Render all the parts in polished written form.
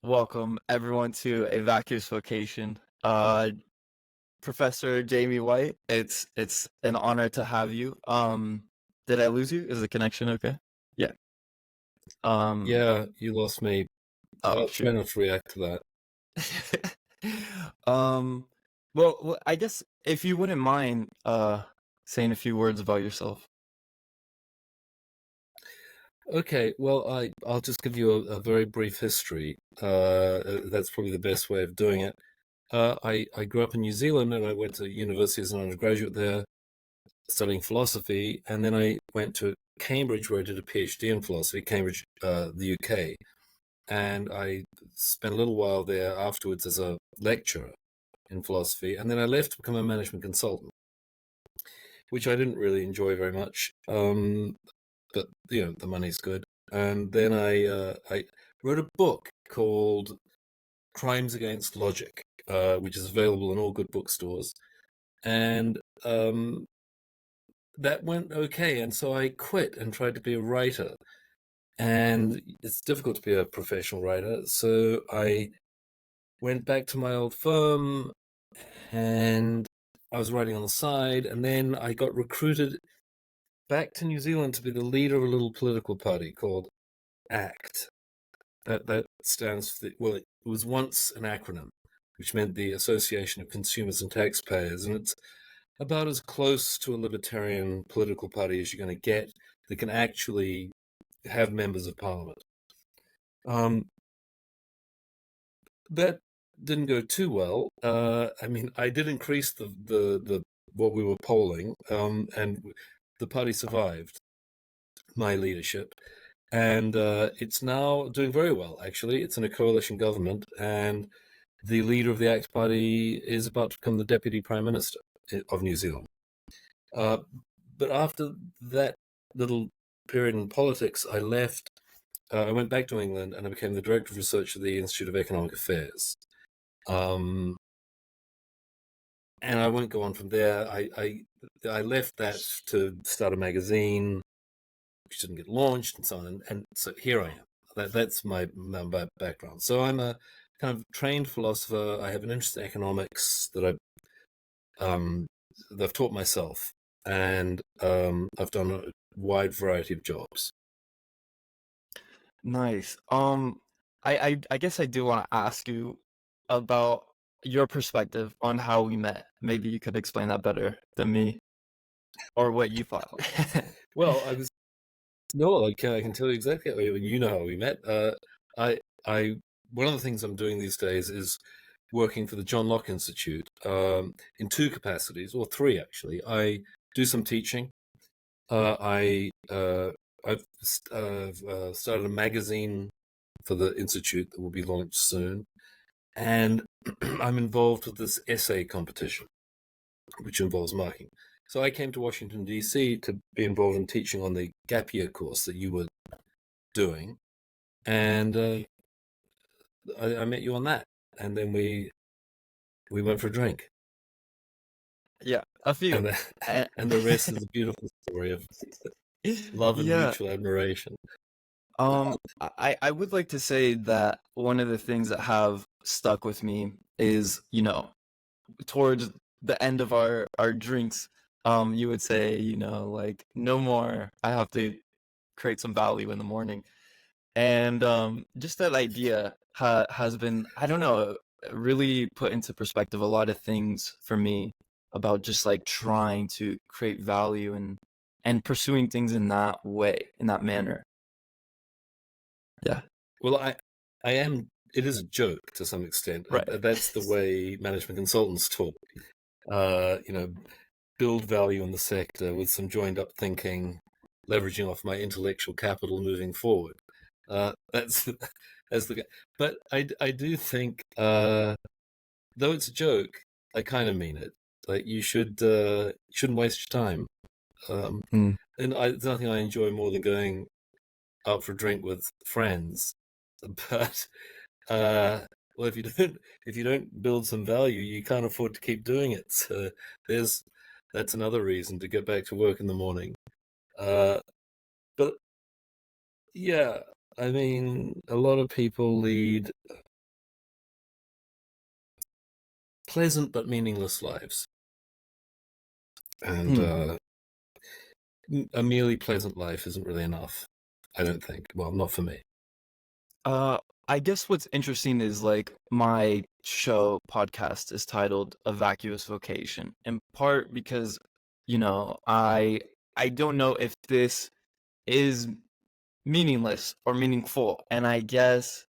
welcome everyone to a Vacuous Vocation. Professor Jaimie Whyte, it's an honor to have you. Did I lose you? Is the connection okay? Yeah. Um, Yeah, you lost me. oh I'll try shoot. not to react to that. um, well, I guess if you wouldn't mind, saying a few words about yourself. Okay, well, I'll just give you a very brief history. That's probably the best way of doing it. I grew up in New Zealand and I went to university as an undergraduate there, studying philosophy, and then I went to Cambridge where I did a PhD in philosophy, Cambridge, the UK, and I spent a little while there afterwards as a lecturer in philosophy, and then I left to become a management consultant, which I didn't really enjoy very much. But the money's good. And then I wrote a book called Crimes Against Logic, which is available in all good bookstores, and that went okay. And so I quit and tried to be a writer, and it's difficult to be a professional writer. So I went back to my old firm, and I was writing on the side, and then I got recruited back to New Zealand to be the leader of a little political party called ACT. That stands for it was once an acronym, which meant the Association of Consumers and Taxpayers, and it's about as close to a libertarian political party as you're going to get that can actually have members of parliament. That didn't go too well. I mean, I did increase the what we were polling, and the party survived my leadership. And it's now doing very well, actually. It's in a coalition government, and the leader of the ACT Party is about to become the Deputy Prime Minister of New Zealand. But after that little period in politics, I left. I went back to England, and I became the Director of Research at the Institute of Economic Affairs. And I won't go on from there. I left that to start a magazine, which didn't get launched, and so on. And so here I am. That's my background. So I'm a kind of trained philosopher. I have an interest in economics that I've taught myself, and I've done a wide variety of jobs. Nice. I guess I do want to ask you about your perspective on how we met. Maybe you could explain that better than me, or what you thought. Well, I can tell you exactly how you know how we met. I one of the things I'm doing these days is working for the John Locke Institute in two capacities, or three actually. I do some teaching. I've started a magazine for the institute that will be launched soon, and I'm involved with this essay competition, which involves marking. So I came to Washington D.C. to be involved in teaching on the gap year course that you were doing, and I met you on that, and then we went for a drink, Yeah, a few. and Uh, and the rest is a beautiful story of love and Yeah. mutual admiration. I would like to say that one of the things that have stuck with me is, towards the end of our drinks, you would say, like, no more. I have to create some value in the morning. And just that idea has been, I don't know, really put into perspective a lot of things for me about just like trying to create value and pursuing things in that way, in that manner. Yeah. Well, I am. It is a joke to some extent. Right. That's the way management consultants talk. You know, build value in the sector with some joined up thinking, leveraging off my intellectual capital moving forward. That's that's the. But I do think, though it's a joke, I kind of mean it. Like you shouldn't waste your time. Mm. And there's nothing I enjoy more than going out for a drink with friends. But well, if you don't build some value, you can't afford to keep doing it. So that's another reason to get back to work in the morning. But yeah, I mean, a lot of people lead pleasant but meaningless lives. And a merely pleasant life isn't really enough, I don't think. Well, not for me. I guess what's interesting is like my show podcast is titled A Vacuous Vocation, in part because, I don't know if this is meaningless or meaningful. And I guess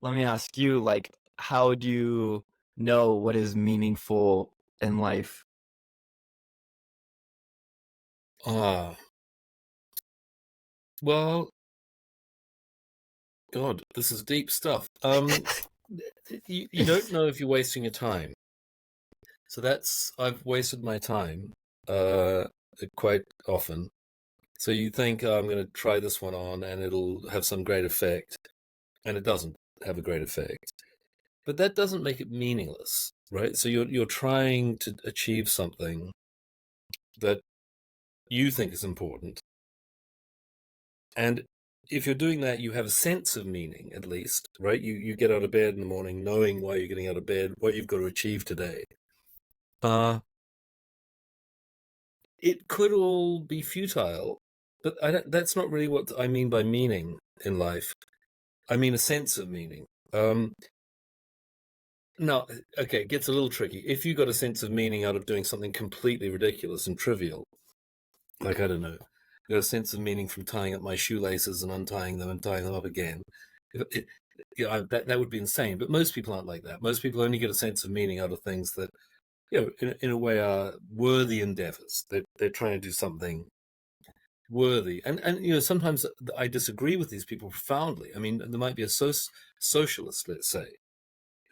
let me ask you, like, how do you know what is meaningful in life? Well, God, this is deep stuff. You don't know if you're wasting your time. So I've wasted my time quite often. So you think, I'm going to try this one on and it'll have some great effect, and it doesn't have a great effect. But that doesn't make it meaningless, right? So you're trying to achieve something that you think is important. And if you're doing that, you have a sense of meaning, at least, right? You get out of bed in the morning knowing why you're getting out of bed, what you've got to achieve today. It could all be futile, but that's not really what I mean by meaning in life. I mean a sense of meaning. No, okay, it gets a little tricky. If you got a sense of meaning out of doing something completely ridiculous and trivial, like, I don't know, got a sense of meaning from tying up my shoelaces and untying them and tying them up again, that would be insane. But most people aren't like that. Most people only get a sense of meaning out of things that, in a way, are worthy endeavors. They're trying to do something worthy. And sometimes I disagree with these people profoundly. I mean, there might be a socialist, let's say,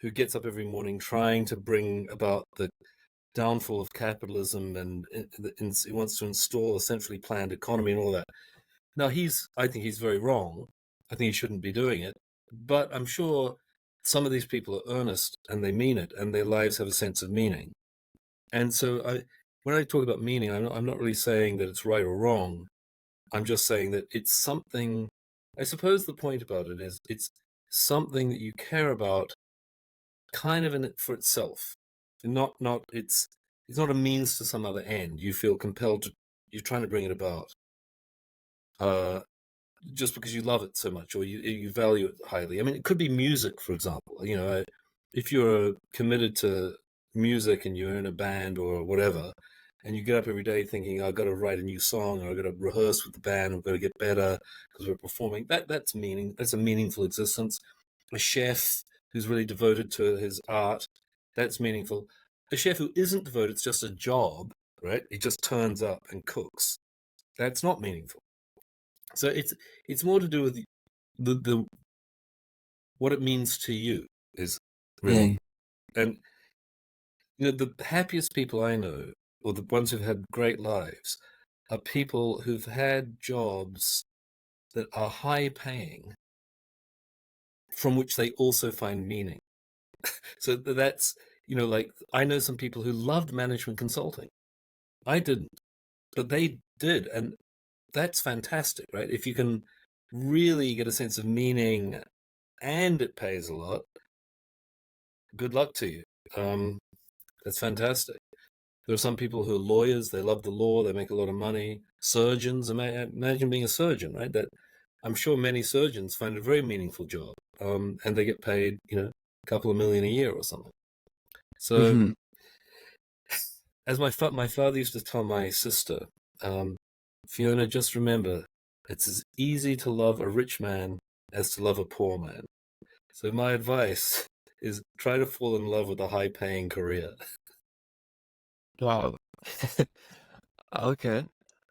who gets up every morning trying to bring about the downfall of capitalism and he wants to install a centrally planned economy and all that. Now, I think he's very wrong. I think he shouldn't be doing it. But I'm sure some of these people are earnest and they mean it, and their lives have a sense of meaning. And so when I talk about meaning, I'm not really saying that it's right or wrong. I'm just saying that it's something. I suppose the point about it is it's something that you care about, kind of in it for itself. Not it's not a means to some other end. You feel compelled to. You're trying to bring it about. Just because you love it so much or you value it highly. I mean, it could be music, for example. If you're committed to music and you're in a band or whatever, and you get up every day thinking, I've got to write a new song, or I've got to rehearse with the band, I've got to get better because we're performing. That's meaning. That's a meaningful existence. A chef who's really devoted to his art, that's meaningful. A chef who isn't devoted, it's just a job, right? He just turns up and cooks. That's not meaningful. So it's more to do with the what it means to you is really, and the happiest people I know, or the ones who've had great lives, are people who've had jobs that are high paying, from which they also find meaning. So that's like, I know some people who loved management consulting. I didn't, but they did, and that's fantastic, right? If you can really get a sense of meaning and it pays a lot, good luck to you. That's fantastic. There are some people who are lawyers, they love the law, they make a lot of money. Surgeons, imagine being a surgeon, right? That I'm sure many surgeons find it a very meaningful job, and they get paid, a couple of million a year or something. So, as my father used to tell my sister, Fiona, just remember, it's as easy to love a rich man as to love a poor man. So my advice is try to fall in love with a high-paying career. Wow. Okay.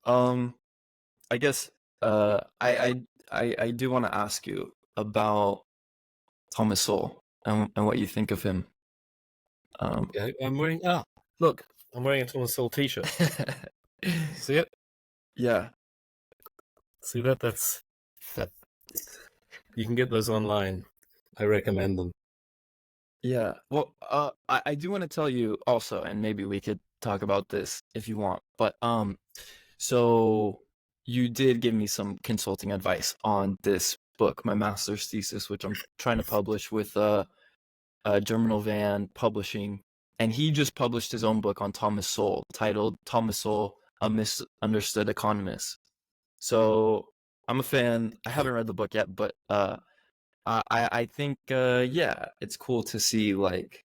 I guess I do want to ask you about Thomas Sowell and what you think of him. Yeah, I'm wearing look, I'm wearing a Thomas Sowell t-shirt. See it? Yeah. See that? That's that. You can get those online. I recommend them. Yeah. Well, I do want to tell you also, and maybe we could talk about this if you want, but so you did give me some consulting advice on this book, my master's thesis, which I'm trying to publish with Germinal Van Publishing. and he just published his own book on Thomas Sowell, titled Thomas Sowell, A Misunderstood Economist. So I'm a fan. I haven't read the book yet, but I think yeah, it's cool to see like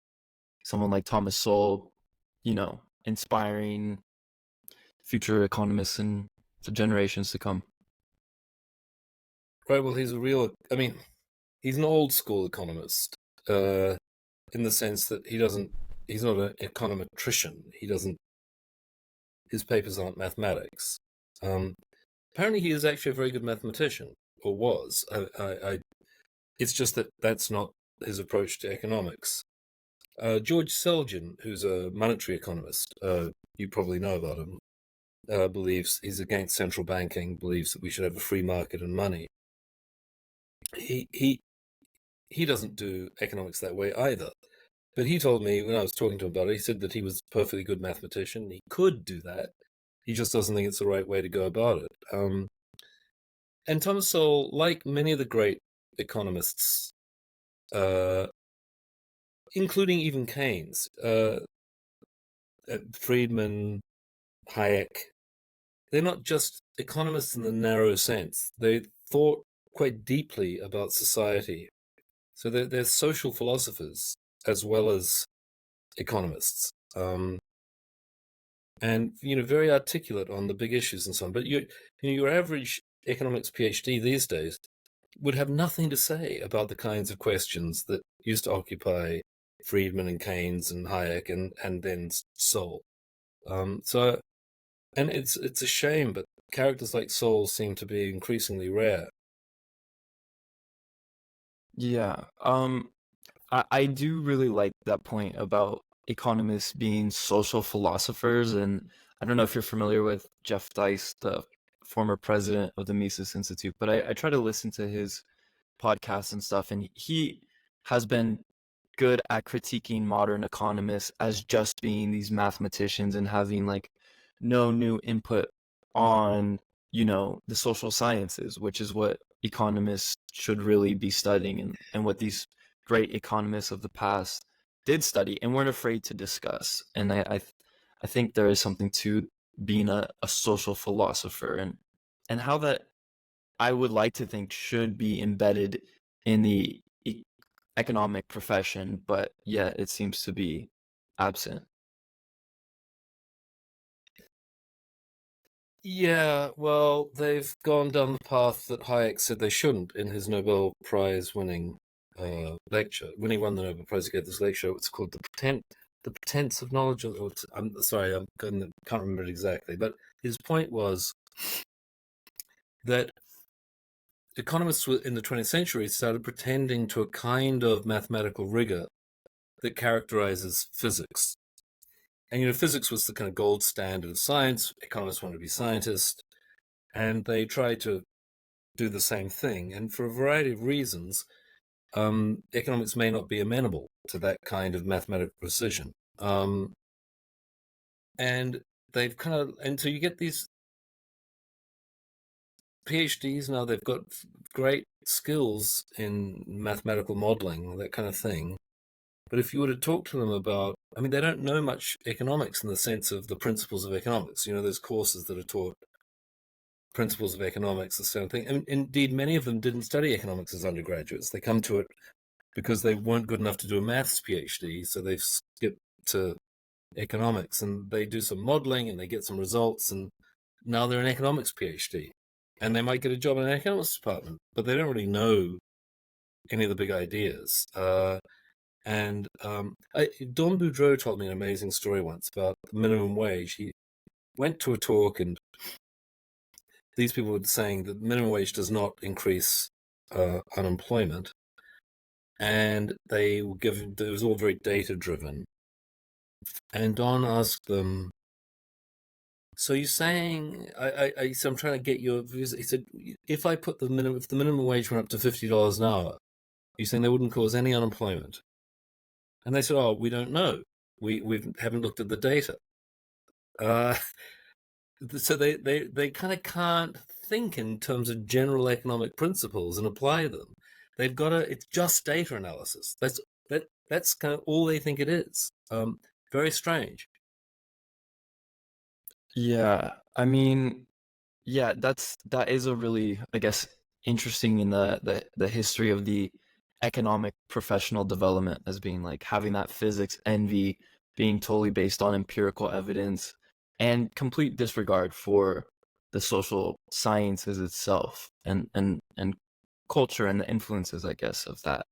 someone like Thomas Sowell, inspiring future economists and the generations to come. Right. Well, he's an old school economist, in the sense that he's not an econometrician. His papers aren't mathematics. Apparently he is actually a very good mathematician, or was. It's just that that's not his approach to economics. George Selgin, who's a monetary economist, you probably know about him, believes he's against central banking, believes that we should have a free market and money. He doesn't do economics that way either. But he told me when I was talking to him about it, he said that he was a perfectly good mathematician. He could do that. He just doesn't think it's the right way to go about it. And Thomas Sowell, like many of the great economists, including even Keynes, Friedman, Hayek, they're not just economists in the narrow sense. They thought quite deeply about society. So they're social philosophers as well as economists, and very articulate on the big issues and so on. But your average economics PhD these days would have nothing to say about the kinds of questions that used to occupy Friedman and Keynes and Hayek and then Sowell. So, and it's a shame, but characters like Sowell seem to be increasingly rare. Yeah. I do really like that point about economists being social philosophers, and I don't know if you're familiar with Jeff Dice, the former president of the Mises Institute, but I try to listen to his podcasts and stuff, and he has been good at critiquing modern economists as just being these mathematicians and having like no new input on, the social sciences, which is what economists should really be studying, and what these great economists of the past did study and weren't afraid to discuss. And I think there is something to being a social philosopher, and how that I would like to think should be embedded in the economic profession, but yet it seems to be absent. Yeah, well, they've gone down the path that Hayek said they shouldn't in his Nobel Prize winning lecture. When he won the Nobel Prize, he gave this lecture. It's called the pretense of knowledge. I'm sorry, can't remember it exactly. But his point was that economists in the 20th century started pretending to a kind of mathematical rigor that characterizes physics. And, physics was the kind of gold standard of science. Economists wanted to be scientists. And they tried to do the same thing. And for a variety of reasons, economics may not be amenable to that kind of mathematical precision. And they've and so you get these PhDs now, they've got great skills in mathematical modeling, that kind of thing. But if you were to talk to them about, they don't know much economics in the sense of the principles of economics. There's courses that are taught principles of economics, this sort of thing. And indeed, many of them didn't study economics as undergraduates. They come to it because they weren't good enough to do a maths PhD, so they've skipped to economics, and they do some modeling and they get some results, and now they're an economics PhD. And they might get a job in an economics department, but they don't really know any of the big ideas. Don Boudreau told me an amazing story once about the minimum wage. He went to a talk, and these people were saying that minimum wage does not increase unemployment. And it was all very data driven. And Don asked them, so you're saying, so I'm trying to get your views. He said, if the minimum wage went up to $50 an hour, you're saying they wouldn't cause any unemployment? And they said, oh, we don't know. We haven't looked at the data. So they kind of can't think in terms of general economic principles and apply them. They've got it's just data analysis. That's kind of all they think it is. Very strange. Yeah, I mean, yeah, that is a really, I guess, interesting in the history of the economic professional development as being like having that physics envy being totally based on empirical evidence and complete disregard for the social sciences itself and culture and the influences, I guess, of that.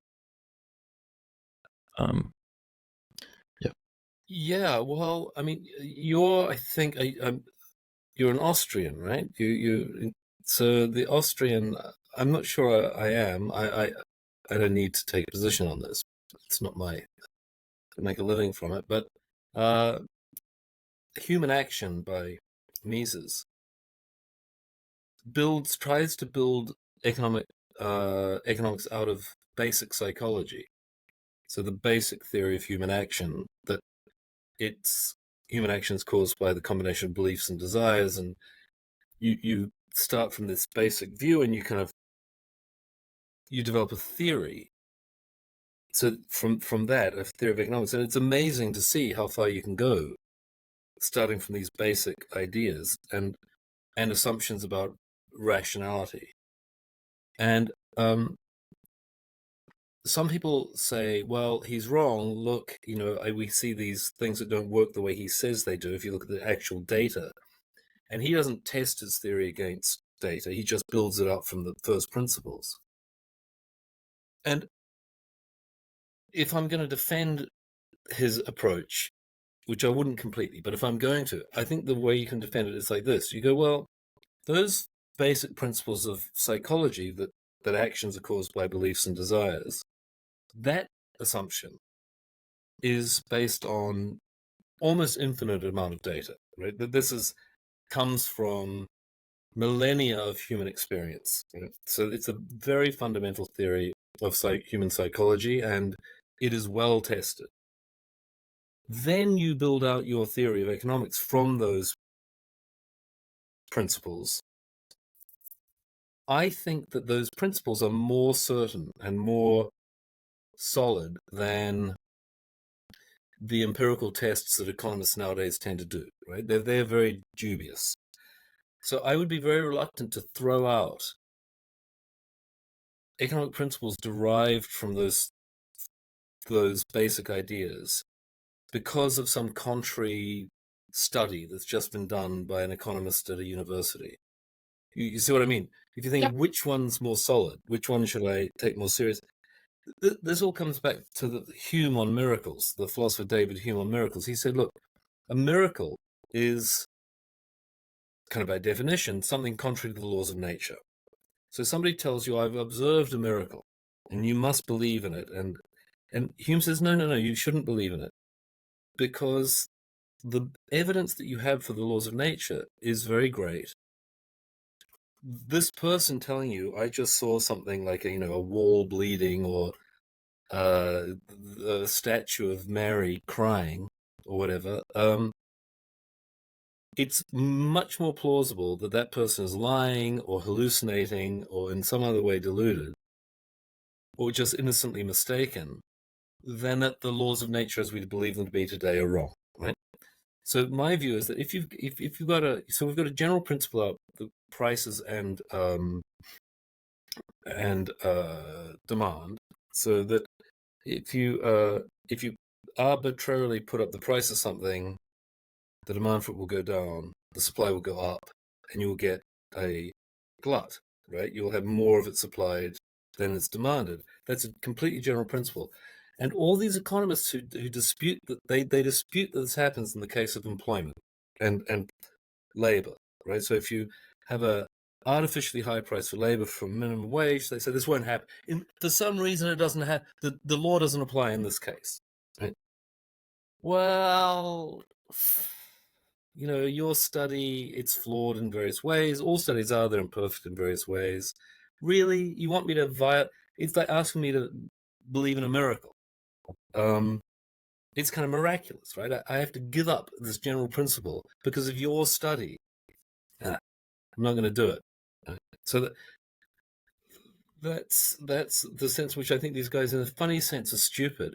Um, yeah. Yeah, well, I mean, I think, you're an Austrian, right? So the Austrian, I'm not sure I am. I don't need to take a position on this. It's not to make a living from it, but uh, Human Action by Mises tries to build economics out of basic psychology. So the basic theory of human action, that it's human action is caused by the combination of beliefs and desires, and you start from this basic view, and you develop a theory. So from that, a theory of economics, and it's amazing to see how far you can go, starting from these basic ideas and assumptions about rationality. And some people say, well, he's wrong. Look, we see these things that don't work the way he says they do if you look at the actual data. And he doesn't test his theory against data. He just builds it up from the first principles. And if I'm going to defend his approach, which I wouldn't completely, but if I'm going to, I think the way you can defend it is like this. You go, well, those basic principles of psychology that actions are caused by beliefs and desires, that assumption is based on almost infinite amount of data, right? That this comes from millennia of human experience. So it's a very fundamental theory of human psychology, and it is well tested. Then you build out your theory of economics from those principles. I think that those principles are more certain and more solid than the empirical tests that economists nowadays tend to do, right? They're very dubious. So I would be very reluctant to throw out economic principles derived from those basic ideas because of some contrary study that's just been done by an economist at a university. You see what I mean? If you think, Yeah. which one's more solid, which one should I take more serious? This all comes back to the Hume on miracles, the philosopher David Hume on miracles. He said, look, a miracle is, kind of by definition, something contrary to the laws of nature. So somebody tells you, I've observed a miracle, and you must believe in it. And Hume says, no, you shouldn't believe in it, because the evidence that you have for the laws of nature is very great. This person telling you, I just saw something like a wall bleeding, or a statue of Mary crying, or whatever, it's much more plausible that that person is lying or hallucinating or in some other way deluded or just innocently mistaken than that the laws of nature as we believe them to be today are wrong, right? So my view is that if you've got we've got a general principle of the prices and demand, so that if you arbitrarily put up the price of something, the demand for it will go down, the supply will go up, and you will get a glut, right? You'll have more of it supplied than it's demanded. That's a completely general principle. And all these economists who dispute that, they dispute that this happens in the case of employment and labor, right? So if you have a artificially high price for labor from minimum wage, they say this won't happen. For some reason, it doesn't have, the law doesn't apply in this case, right? Well, your study, it's flawed in various ways. All studies are, they're imperfect in various ways. Really? You want me to it's like asking me to believe in a miracle. It's kind of miraculous, right? I have to give up this general principle because of your study. I'm not going to do it. So that's the sense in which I think these guys, in a funny sense, are stupid.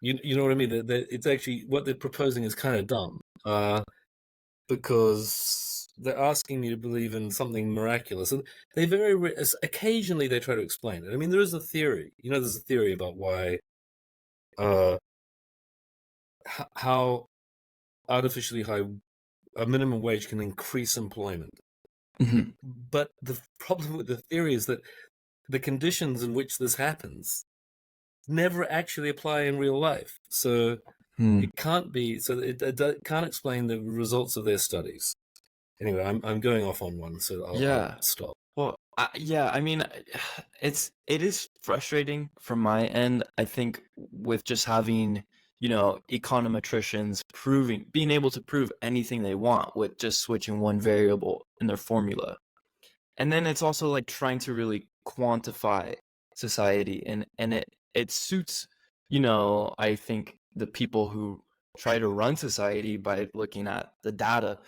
You know what I mean? It's actually what they're proposing is kind of dumb, because they're asking you to believe in something miraculous, and they occasionally they try to explain it. I mean, there is a theory. There's a theory about why uh, how artificially high a minimum wage can increase employment. Mhm. But the problem with the theory is that the conditions in which this happens never actually apply in real life. So Hmm. it can't be. So it can't explain the results of their studies. Anyway, I'm going off on one, so I'll Yeah. stop. Well, yeah, I mean, it is frustrating from my end, I think, with just having, econometricians being able to prove anything they want with just switching one variable in their formula. And then it's also like trying to really quantify society, and it suits, I think the people who try to run society by looking at the data,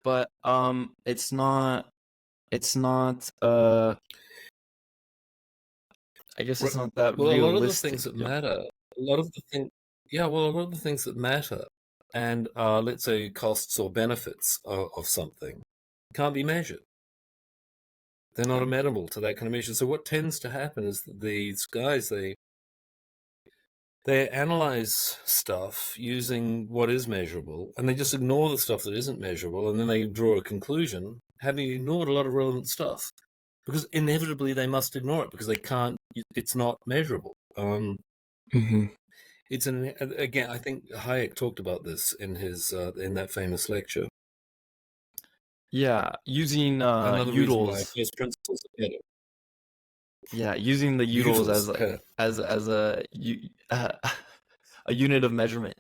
but it's not I guess it's Right. not that Well, a lot of the things realistic. that Yeah. matter, a lot of the thing, yeah, well, a lot of the things that matter, and let's say costs or benefits of something, can't be measured. They're not Yeah. amenable to that kind of measure. So what tends to happen is that these guys they analyze stuff using what is measurable, and they just ignore the stuff that isn't measurable, and then they draw a conclusion, having ignored a lot of relevant stuff, because inevitably they must ignore it because they can't. It's not measurable. Hmm. It's again. I think Hayek talked about this in his in that famous lecture. Yeah, using Another reason why utils. first principles are better. Yeah, using the utils Utils. as like as a unit of measurement.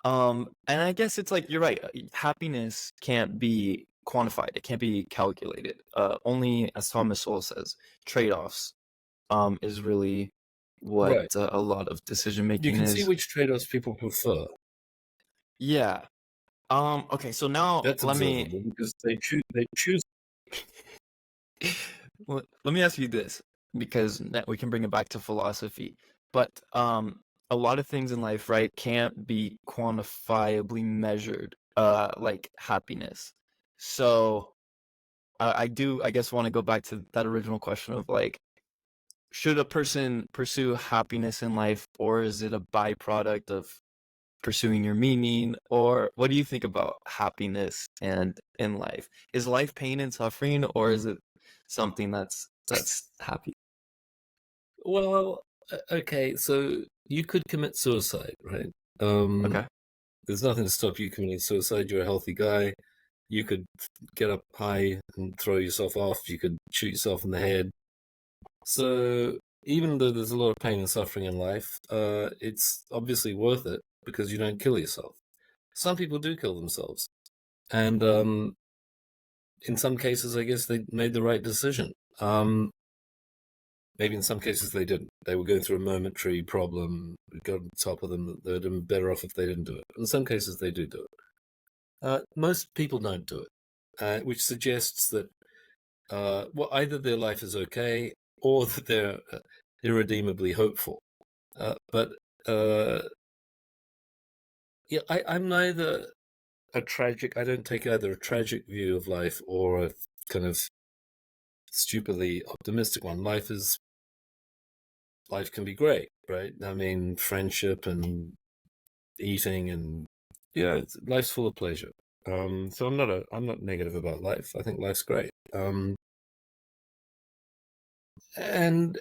And I guess it's like you're right. Happiness can't be quantified. It can't be calculated. Only, as Thomas Sowell says, trade-offs is really what Right. a lot of decision You making can see is. which trade-offs people prefer. Yeah. Okay, so now That's observable because they choose. let me ask you this, because we can bring it back to philosophy. But a lot of things in life, right, can't be quantifiably measured, like happiness. So I guess, want to go back to that original question of like, should a person pursue happiness in life, or is it a byproduct of pursuing your meaning? Or what do you think about happiness and in life? Is life pain and suffering, or is it something that's happy? Well, okay, so you could commit suicide, right? Um, Okay. there's nothing to stop you committing suicide. You're a healthy guy. You could get up high and throw yourself off. You could shoot yourself in the head. So even though there's a lot of pain and suffering in life, it's obviously worth it because you don't kill yourself. Some people do kill themselves, and in some cases, I guess they made the right decision. Maybe in some cases they didn't. They were going through a momentary problem. It got on top of them. They'd have been better off if they didn't do it. In some cases, they do it. Most people don't do it, which suggests that well, either their life is okay or that they're irredeemably hopeful. But yeah, I'm neither a tragic. I don't take either a tragic view of life or a kind of stupidly optimistic one. Life can be great, right? I mean, friendship and eating and yeah, life's full of pleasure. So I'm not negative about life. I think life's great. And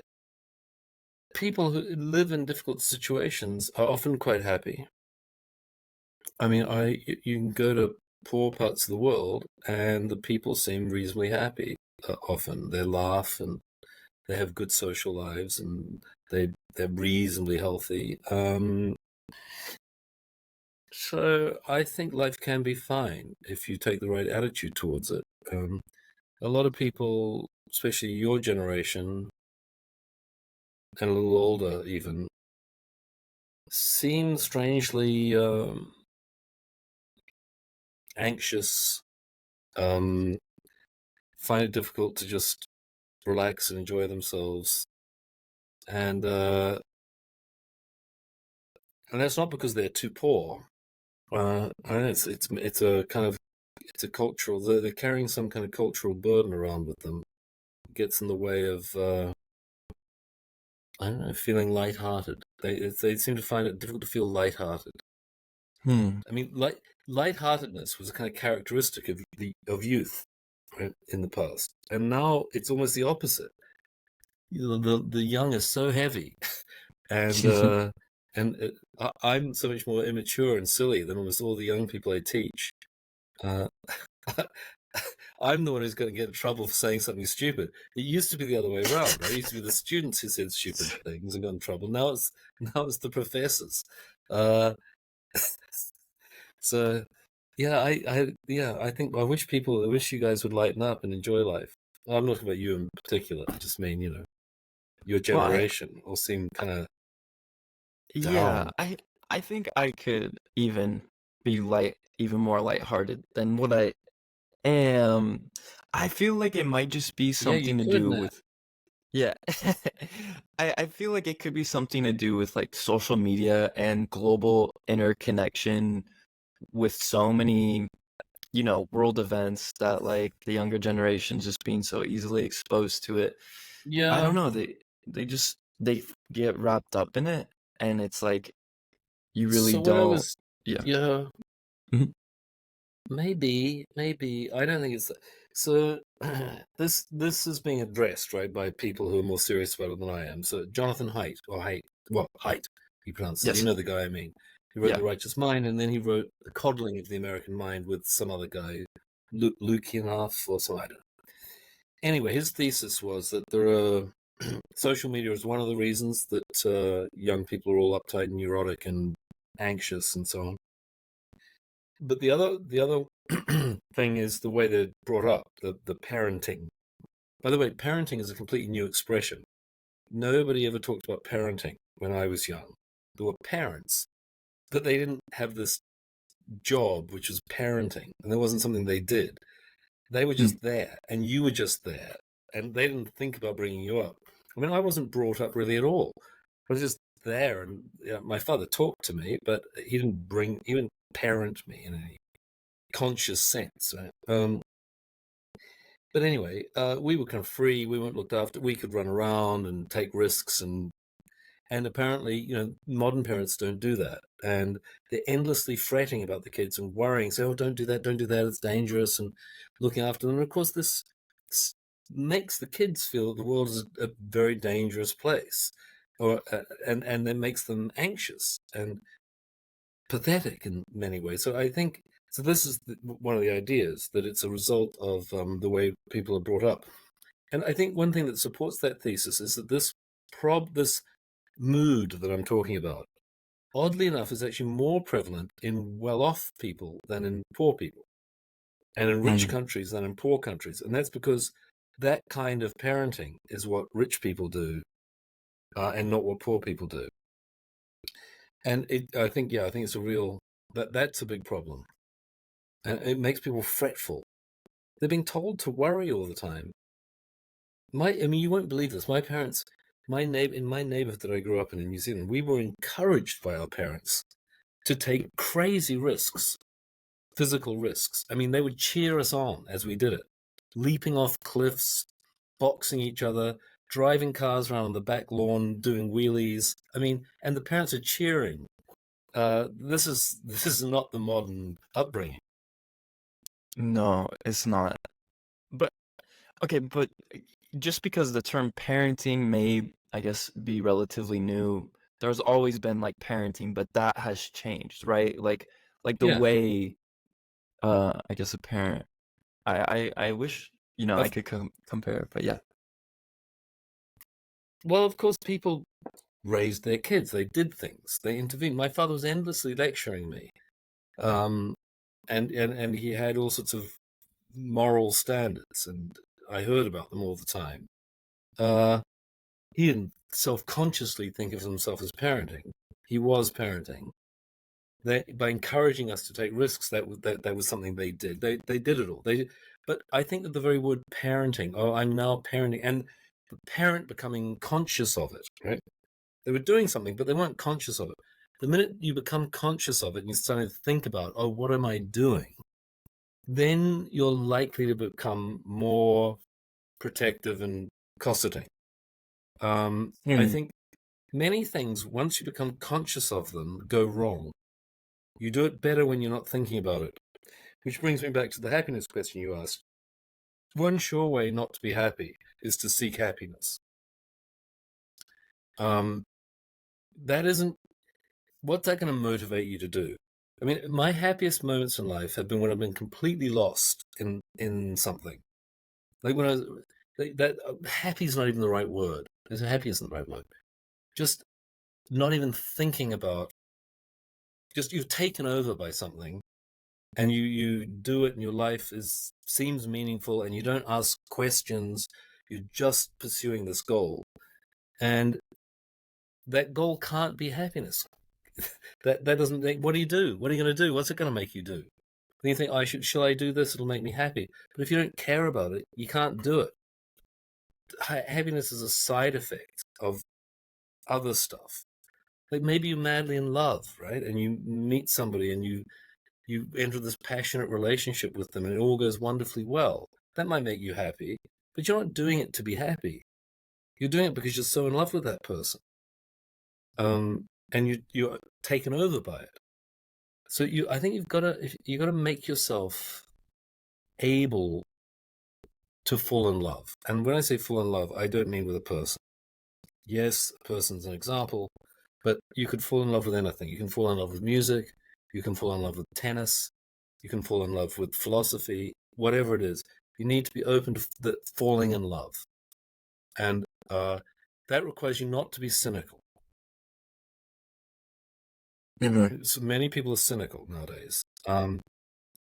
people who live in difficult situations are often quite happy. I mean, you can go to poor parts of the world, and the people seem reasonably happy. Often they laugh and they have good social lives, and they're reasonably healthy. So I think life can be fine if you take the right attitude towards it. A lot of people, especially your generation and a little older even, seem strangely anxious, find it difficult to just relax and enjoy themselves. And and that's not because they're too poor. I know it's a kind of it's a cultural. They're carrying some kind of cultural burden around with them. It gets in the way of I don't know, feeling lighthearted. They seem to find it difficult to feel lighthearted. Hmm. I mean, lightheartedness was a kind of characteristic of youth, right, in the past, and now it's almost the opposite. The young are so heavy, and I'm so much more immature and silly than almost all the young people I teach. Uh, I'm the one who's going to get in trouble for saying something stupid. It used to be the other way around. It used to be the students who said stupid things and got in trouble. Now it's the professors. Uh, so yeah, I think I wish you guys would lighten up and enjoy life. I'm not talking about you in particular. I just mean your Well, generation all seem kind of yeah, down. I think I could even be even more lighthearted than what I am. I feel like it might just be Yeah, you something to could do now. with, yeah. I feel like it could be something to do with like social media and global interconnection with so many, world events that like the younger generation just being so easily exposed to it. I don't Yeah. know, they get wrapped up in it, and it's like you really So what I don't. was, Yeah. yeah, Mhm. maybe I don't think it's so. This is being addressed right by people who are more serious about it than I am. So Jonathan Haidt or Haidt, well Haidt, he pronounced it. You Yes. know the guy I mean. He wrote Yeah. The Righteous Mind, and then he wrote The Coddling of the American Mind with some other guy, Lukianoff or some I don't know. Anyway, his thesis was that there are social media is one of the reasons that young people are all uptight and neurotic and anxious and so on. But the other thing is the way they're brought up, the parenting. By the way, parenting is a completely new expression. Nobody ever talked about parenting when I was young. There were parents, but they didn't have this job, which was parenting, and there wasn't something they did. They were Mm. just there, and you were just there, and they didn't think about bringing you up. I mean, I wasn't brought up really at all. I was just there, and my father talked to me, but he didn't parent me in any conscious sense, right? But anyway, we were kind of free. We weren't looked after. We could run around and take risks, and apparently, modern parents don't do that, and they're endlessly fretting about the kids and worrying. Say, "Oh, don't do that. It's dangerous," and looking after them. And of course, this makes the kids feel that the world is a very dangerous place, or and then makes them anxious and pathetic in many ways. So I think so. This is one of the ideas that it's a result of the way people are brought up, and I think one thing that supports that thesis is that this mood that I'm talking about, oddly enough, is actually more prevalent in well-off people than in poor people, and in rich Mm. countries than in poor countries, and that's because that kind of parenting is what rich people do, and not what poor people do. And I think it's a real that's a big problem. And it makes people fretful. They're being told to worry all the time. I mean, you won't believe this. My parents, in my neighborhood that I grew up in New Zealand, we were encouraged by our parents to take crazy risks, physical risks. I mean, they would cheer us on as we did it, leaping off cliffs, boxing each other, driving cars around the back lawn, doing wheelies. I mean, and the parents are cheering. This is not the modern upbringing. No, it's not. But okay, but just because the term parenting may, I guess, be relatively new, there's always been like parenting, but that has changed, right? Like the Yeah, way, I guess a parent. I wish, I of could compare, but yeah. well, of course, people raised their kids. They did things. They intervened. My father was endlessly lecturing me, um, and he had all sorts of moral standards, and I heard about them all the time. Uh, he didn't self-consciously think of himself as parenting. He was parenting. By encouraging us to take risks, that was something they did. They did it all. But I think that the very word parenting, oh, I'm now parenting, and the parent becoming conscious of it, right? They were doing something, but they weren't conscious of it. The minute you become conscious of it and you start to think about, oh, what am I doing? Then you're likely to become more protective and cosseting. I think many things, once you become conscious of them, go wrong. You do it better when you're not thinking about it. Which brings me back to the happiness question you asked. One sure way not to be happy is to seek happiness. That isn't, what's that going to motivate you to do? I mean, my happiest moments in life have been when I've been completely lost in something. Like when I was, happy is not even the right word. Happy isn't the right word. Just not even thinking about, just you're taken over by something, and you do it, and your life seems meaningful, and you don't ask questions. You're just pursuing this goal, and that goal can't be happiness. that doesn't. What do you do? What are you going to do? What's it going to make you do? Then you think, shall I do this? It'll make me happy. But if you don't care about it, you can't do it. Happiness is a side effect of other stuff. Like maybe you're madly in love, right? And you meet somebody and you enter this passionate relationship with them and it all goes wonderfully well. That might make you happy, but you're not doing it to be happy. You're doing it because you're so in love with that person. And you're taken over by it. So I think you've got to make yourself able to fall in love. And when I say fall in love, I don't mean with a person. Yes, a person's an example, but you could fall in love with anything. You can fall in love with music. You can fall in love with tennis. You can fall in love with philosophy, whatever it is. You need to be open to falling in love. And that requires you not to be cynical. So many people are cynical nowadays. And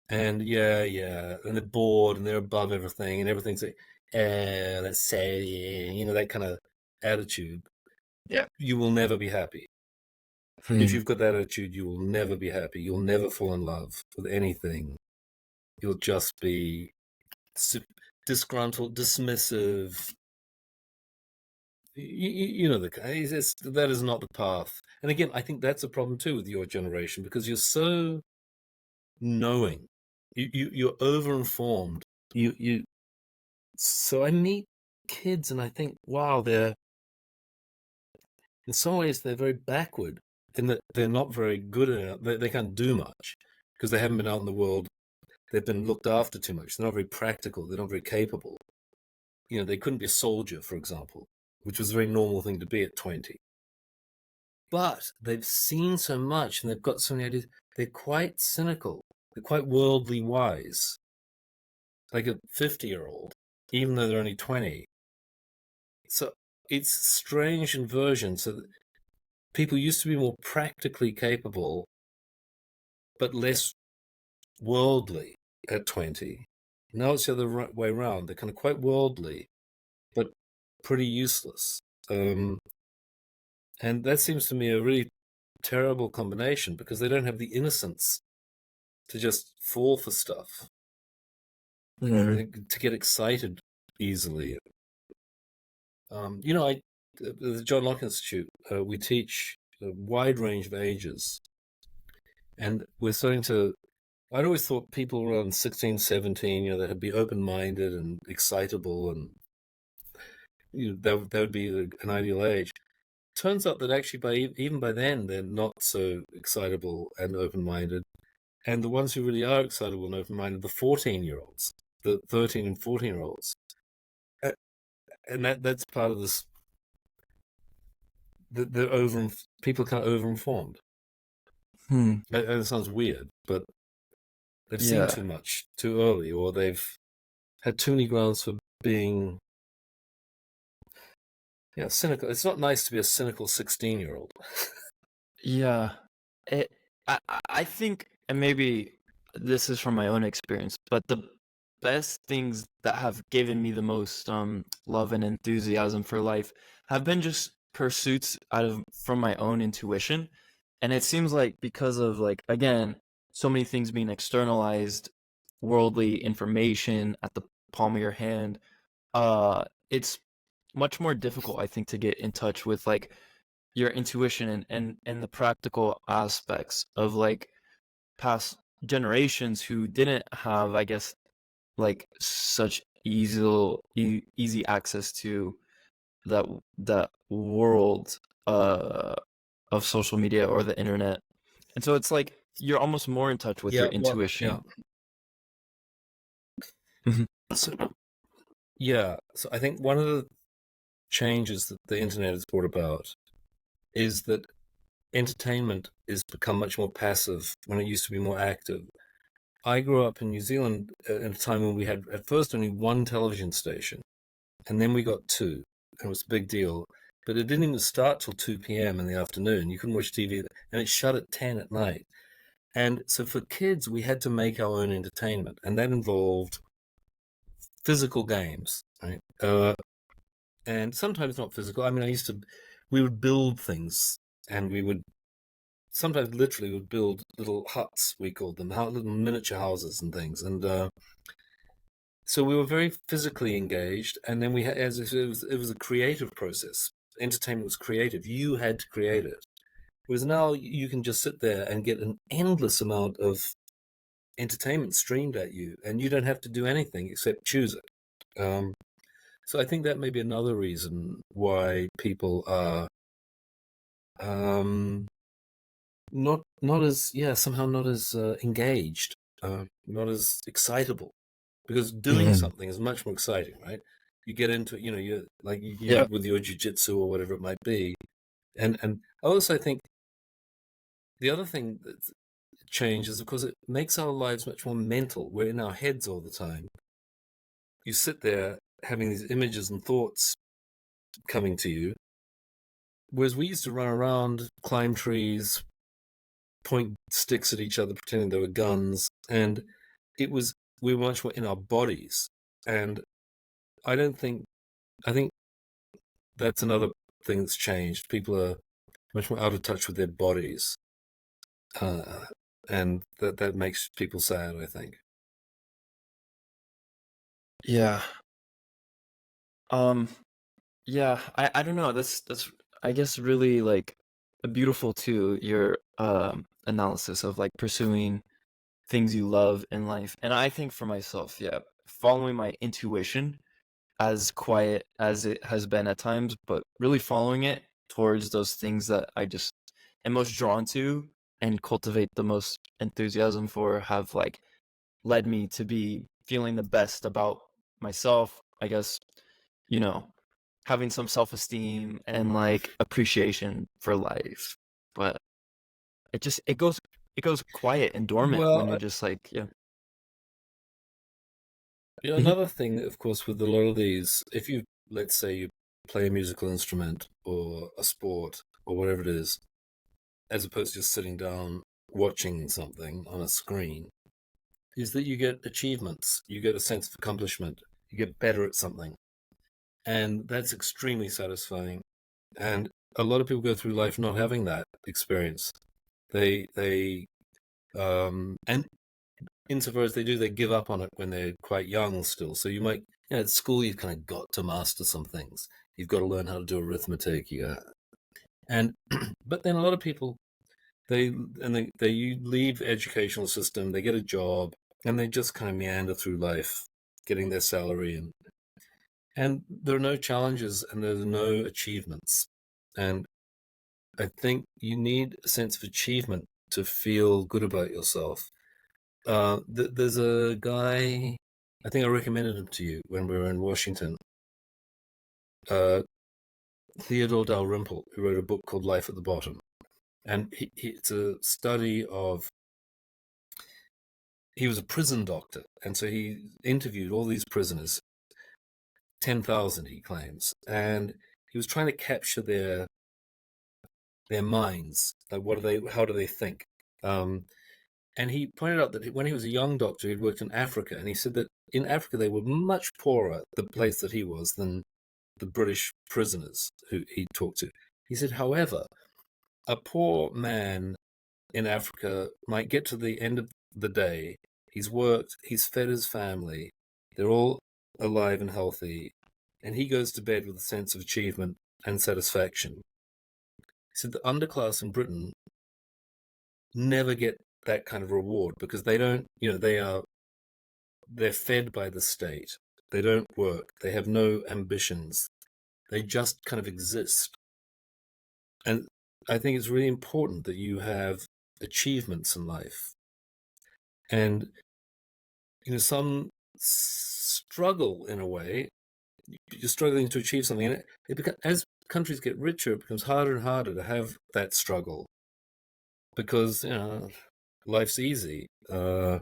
and they're bored and they're above everything and everything's like, let's say, that kind of attitude. Yeah. You will never be happy. If you've got that attitude, you will never be happy. You'll never fall in love with anything. You'll just be disgruntled, dismissive. That is not the path. And again, I think that's a problem too with your generation because you're so knowing. You're over-informed. So I meet kids and I think, wow, in some ways they're very backward in that they're not very good enough. They can't do much because they haven't been out in the world. They've been looked after too much. They're not very practical. They're not very capable. They couldn't be a soldier, for example, which was a very normal thing to be at 20. But they've seen so much and they've got so many ideas. They're quite cynical. They're quite worldly wise. Like a 50-year-old, even though they're only 20. So it's strange inversion. So people used to be more practically capable, but less worldly at 20. Now it's the other way around. They're kind of quite worldly, but pretty useless. And that seems to me a really terrible combination because they don't have the innocence to just fall for stuff, to get excited easily. At the John Locke Institute, we teach a wide range of ages. And we're starting to, I'd always thought people around 16, 17, that would be open-minded and excitable and that would be an ideal age. Turns out that actually even by then, they're not so excitable and open-minded. And the ones who really are excitable and open-minded, the 14-year-olds, the 13 and 14-year-olds. And that's part of this. People are kind of over-informed. And it sounds weird, but they've seen too much too early, or they've had too many grounds for being cynical. It's not nice to be a cynical 16-year-old. Yeah. I think, and maybe this is from my own experience, but the best things that have given me the most love and enthusiasm for life have been just pursuits from my own intuition. And it seems like because of, again, so many things being externalized, worldly information at the palm of your hand, it's much more difficult, I think, to get in touch with your intuition and the practical aspects of like past generations who didn't have, I guess, like such easy access to that world of social media or the internet. And so it's like you're almost more in touch with your intuition. So, so I think one of the changes that the internet has brought about is that entertainment has become much more passive when it used to be more active. I grew up in New Zealand at a time when we had at first only one television station, and then we got two, and it was a big deal. But it didn't even start till 2 p.m. in the afternoon. You couldn't watch TV, and it shut at 10 at night. And so for kids, we had to make our own entertainment, and that involved physical games, right? And sometimes not physical. I mean, we would build things, and we would sometimes literally would build little huts, we called them, little miniature houses and things. And so we were very physically engaged, and then we had, as it was a creative process. Entertainment was creative. You had to create it. Whereas now you can just sit there and get an endless amount of entertainment streamed at you, and you don't have to do anything except choose it. So I think that may be another reason why people are not as somehow not as engaged, not as excitable, because doing something is much more exciting, right? You get into it, you're like with your jiu-jitsu or whatever it might be, and I also think the other thing that changes, of course, it makes our lives much more mental. We're in our heads all the time. You sit there having these images and thoughts coming to you, whereas we used to run around, climb trees, point sticks at each other, pretending they were guns, and we were much more in our bodies. And I think that's another thing that's changed. People are much more out of touch with their bodies, and that makes people sad, I think. Yeah. Yeah, I don't know. That's I guess really like beautiful too, your analysis of like pursuing things you love in life. And I think for myself, yeah, following my intuition, as quiet as it has been at times, but really following it towards those things that I just am most drawn to and cultivate the most enthusiasm for, have like led me to be feeling the best about myself, I guess, you know, having some self-esteem and like appreciation for life. But it goes quiet and dormant when you're just like, Another thing, of course, with a lot of these, if you, let's say you play a musical instrument or a sport or whatever it is, as opposed to just sitting down watching something on a screen, is that you get achievements, you get a sense of accomplishment, you get better at something. And that's extremely satisfying. And a lot of people go through life not having that experience. And insofar as they do, they give up on it when they're quite young still. So you might, at school, you've kind of got to master some things. You've got to learn how to do arithmetic. But then a lot of people, they leave educational system, they get a job, and they just kind of meander through life, getting their salary, and there are no challenges and there's no achievements. And I think you need a sense of achievement to feel good about yourself. There's a guy, I think I recommended him to you when we were in Washington, Theodore Dalrymple, who wrote a book called Life at the Bottom. And it's a study of, he was a prison doctor, and so he interviewed all these prisoners, 10,000 he claims, and he was trying to capture their minds, like how do they think. And he pointed out that when he was a young doctor, he'd worked in Africa, and he said that in Africa they were much poorer, the place that he was, than the British prisoners who he talked to. He said, however, a poor man in Africa might get to the end of the day, he's worked, he's fed his family, they're all alive and healthy, and he goes to bed with a sense of achievement and satisfaction. said the underclass in Britain never get that kind of reward because they don't, they're fed by the state. They don't work. They have no ambitions. They just kind of exist. And I think it's really important that you have achievements in life. And, some struggle in a way. You're struggling to achieve something. And as countries get richer, it becomes harder and harder to have that struggle because, life's easy. And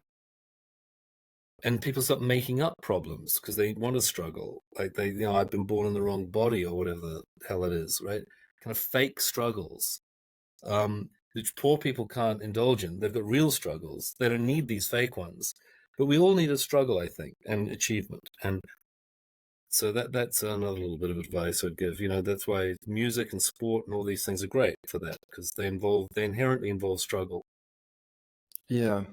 people start making up problems because they want to struggle. Like I've been born in the wrong body or whatever the hell it is, right? Kind of fake struggles, which poor people can't indulge in. They've got real struggles. They don't need these fake ones. But we all need a struggle, I think, and achievement. And so that's another little bit of advice I'd give. That's why music and sport and all these things are great for that because they inherently involve struggle. Yeah.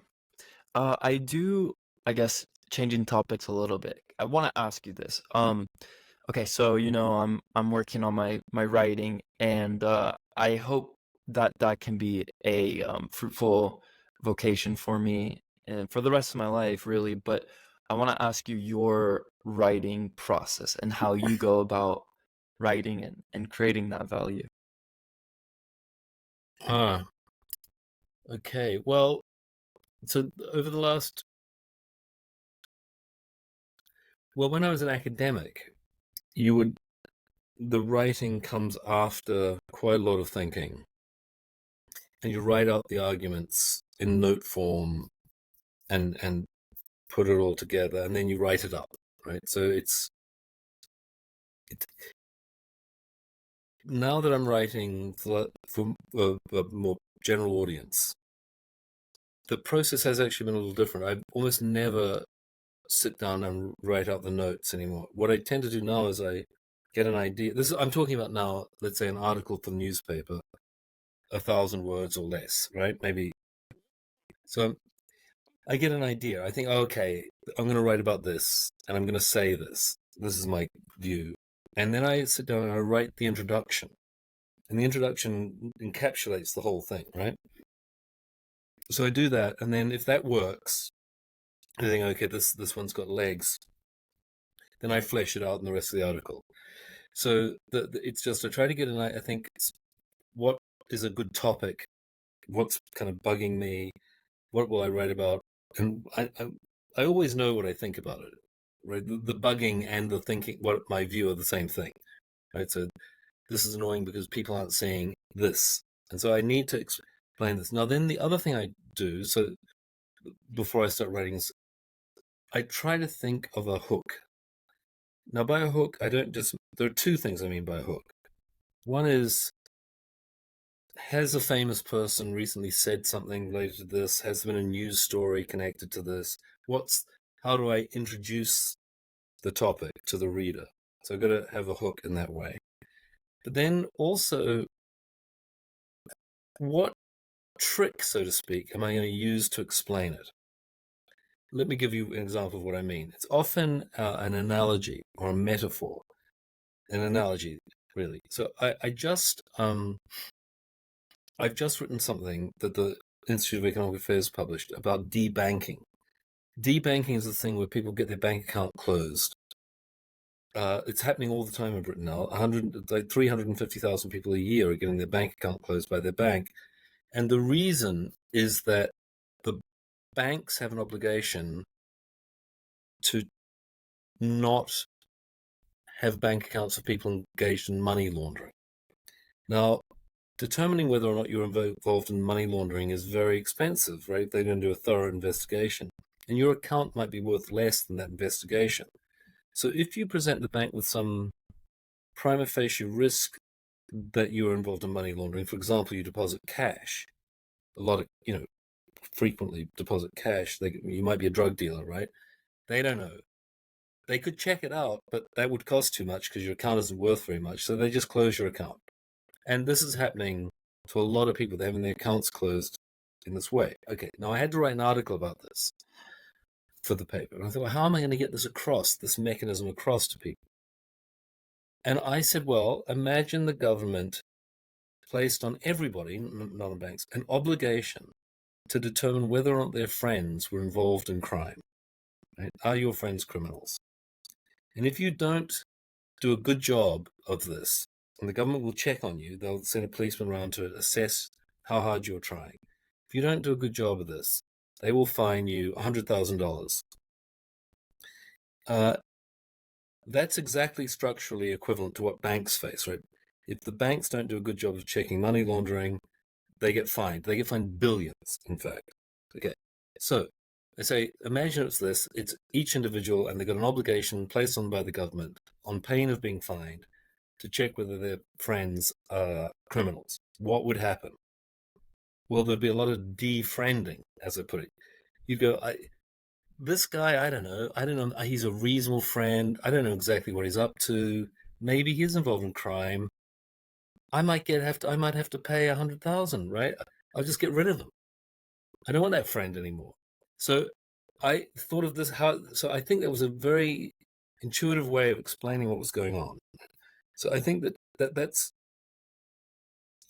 I do, I guess, changing topics a little bit. I want to ask you this. Okay, so I'm working on my writing, and I hope that can be a fruitful vocation for me and for the rest of my life, really. But I want to ask you your writing process and how you go about writing and creating that value. Okay. Well, so over the last, when I was an academic, the writing comes after quite a lot of thinking, and you write out the arguments in note form and put it all together, and then you write it up, right? So now that I'm writing for a more general audience, the process has actually been a little different. I almost never sit down and write out the notes anymore. What I tend to do now is I get an idea. I'm talking about now, let's say an article for the newspaper, 1,000 words or less, right? Maybe. So I get an idea. I think, okay, I'm going to write about this and I'm going to say this. This is my view. And then I sit down and I write the introduction. And the introduction encapsulates the whole thing, right? So I do that. And then if that works, I think, okay, this one's got legs. Then I flesh it out in the rest of the article. So it's just I try to get I think what is a good topic, what's kind of bugging me, what will I write about, and I always know what I think about it, right? The bugging and the thinking, what my view are the same thing, right? So this is annoying because people aren't saying this, and so I need to explain this. Now, then the other thing I do, so before I start writing, is I try to think of a hook. Now, by a hook, there are two things I mean by a hook. One is, has a famous person recently said something related to this? Has there been a news story connected to this? How do I introduce the topic to the reader? So I've got to have a hook in that way. But then also, what trick, so to speak, am I going to use to explain it? Let me give you an example of what I mean. It's often an analogy or a metaphor. An analogy, really. So I've just written something that the Institute of Economic Affairs published about debanking. Debanking is the thing where people get their bank account closed. It's happening all the time in Britain now. 350,000 people a year are getting their bank account closed by their bank. And the reason is that the banks have an obligation to not have bank accounts of people engaged in money laundering. Now, determining whether or not you're involved in money laundering is very expensive, right? They're going to do a thorough investigation. And your account might be worth less than that investigation. So if you present the bank with some prima facie risk that you are involved in money laundering, for example, you deposit cash, a lot of, frequently deposit cash, you might be a drug dealer, right? They don't know. They could check it out, but that would cost too much because your account isn't worth very much. So they just close your account. And this is happening to a lot of people. They're having their accounts closed in this way. Okay, now I had to write an article about this for the paper. And I thought, well, how am I going to get this mechanism across to people? And I said, well, imagine the government placed on everybody, not on banks, an obligation to determine whether or not their friends were involved in crime. Right? Are your friends criminals? And if you don't do a good job of this, and the government will check on you, they'll send a policeman around to assess how hard you're trying. If you don't do a good job of this, they will fine you $100,000. That's exactly structurally equivalent to what banks face, right? If the banks don't do a good job of checking money laundering, they get fined. They get fined billions, in fact. Okay, so I say, imagine it's each individual, and they've got an obligation placed on by the government on pain of being fined to check whether their friends are criminals. What would happen? Well, there'd be a lot of defriending, as I put it. You'd go, this guy, I don't know, he's a reasonable friend. I don't know exactly what he's up to. Maybe he's involved in crime. I might have to pay 100,000, right? I'll just get rid of him. I don't want that friend anymore. So I thought of this, so I think that was a very intuitive way of explaining what was going on. So I think that's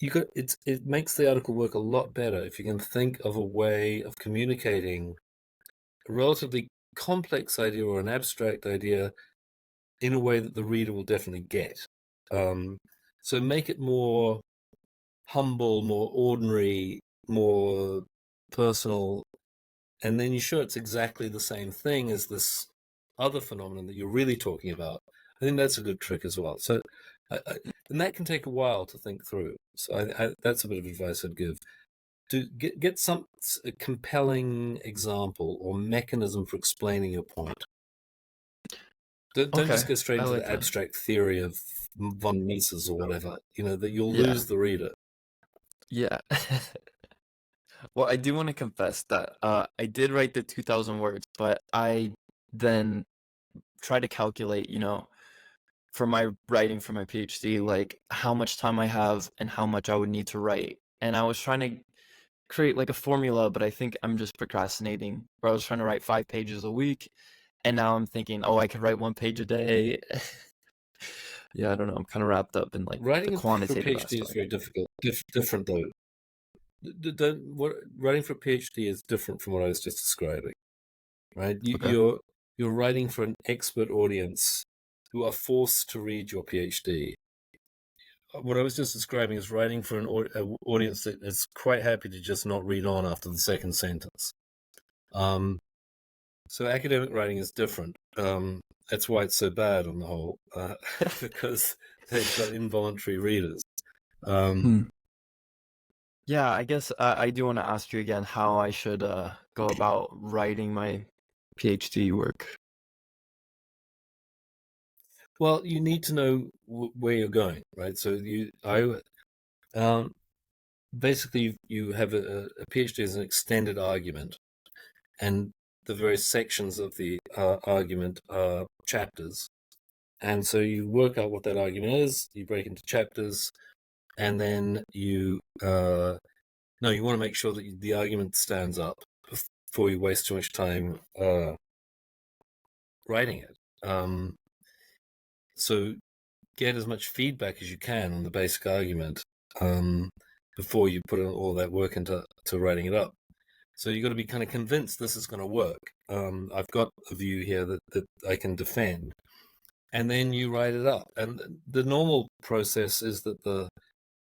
it makes the article work a lot better if you can think of a way of communicating a relatively complex idea or an abstract idea in a way that the reader will definitely get. So make it more humble, more ordinary, more personal, and then you show it's exactly the same thing as this other phenomenon that you're really talking about. I think that's a good trick as well. So, and that can take a while to think through. So that's a bit of advice I'd give. To get some compelling example or mechanism for explaining your point. Don't just go straight into the abstract theory of von Mises or whatever, that you'll lose the reader. Yeah. Well, I do want to confess that I did write the 2,000 words, but I then tried to calculate, for my writing for my PhD, like how much time I have and how much I would need to write. And I was trying to create like a formula, but I think I'm just procrastinating. Where I was trying to write 5 pages a week, and now I'm thinking, oh, I could write 1 page a day. Yeah, I don't know. I'm kind of wrapped up in like writing the quantitative for a PhD aspect. is very difficult. Different though. Writing for a PhD is different from what I was just describing, right? You're writing for an expert audience who are forced to read your PhD. What I was just describing is writing for an audience that is quite happy to just not read on after the second sentence. So academic writing is different. That's why it's so bad on the whole, because they've got involuntary readers. Yeah, I guess I do want to ask you again how I should go about writing my PhD work. Well, you need to know where you're going, right? So basically you have a PhD as an extended argument, and the various sections of the argument are chapters. And so you work out what that argument is, you break into chapters, and then you want to make sure that the argument stands up before you waste too much time writing it. So get as much feedback as you can on the basic argument before you put all that work into writing it up. So you've got to be kind of convinced this is going to work. I've got a view here that I can defend. And then you write it up. And the normal process is that